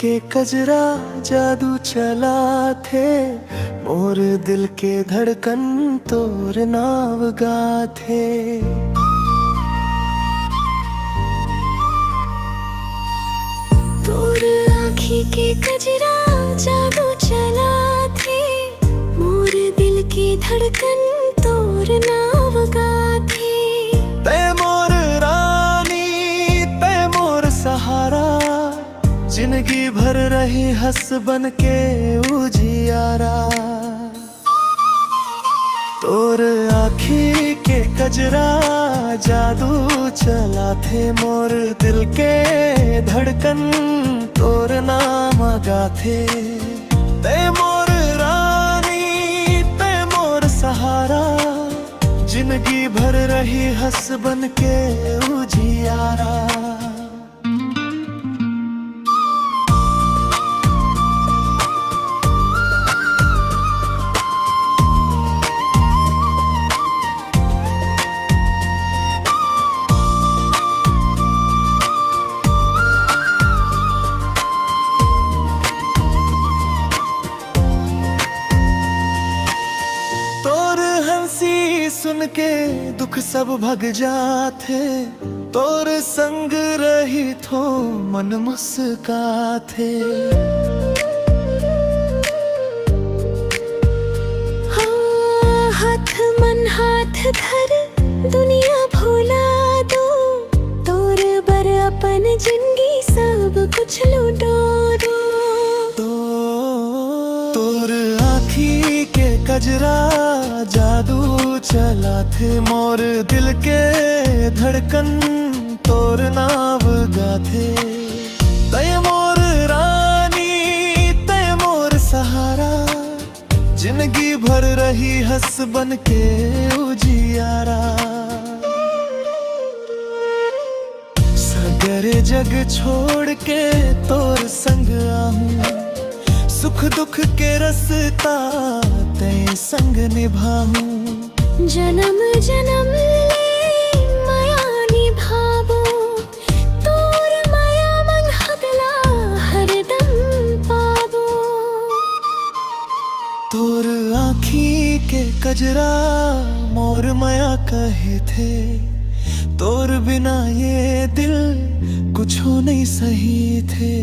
के कजरा जादू चला थे, मोर दिल के धड़कन तोर नाव गा थे। तोर आँखी के कजरा जादू चला थे, मोर दिल के धड़कन तोर नाव गा थे। तै मोर रानी तै मोर सहारा, जिंदगी भर रही हंस बन के उजियारा। तोर आँखी के कजरा जादू चला थे, मोर दिल के धड़कन तोर नाम गा थे। तै मोर रानी तै मोर सहारा, जिंदगी भर रही हंस बन के उजियारा। सुन के दुख सब भग जाते, तोर संग रही थो मन मुस्काते। हाँ, हाथ मन हाथ धर दुनिया भुला दो, तोर बर अपन जिंदगी सब कुछ लूटो दो। तोर आँखी के कजरा जादू चला थे, मोर दिल के धड़कन तोर नाव गा थे। तै मोर रानी तै मोर सहारा, जिंदगी भर रही हंस बन के उजियारा। सगरे जग छोड़ के तोर संग आहूं, सुख दुख के रास्ता तै संग निभाऊं। जन्म जन्म ले माया निभाबो, तोर माया मन हगला हरदम पाबो। तोर आँखी के कजरा मोर माया कहे थे, तोर बिना ये दिल कुछ नहीं सही थे।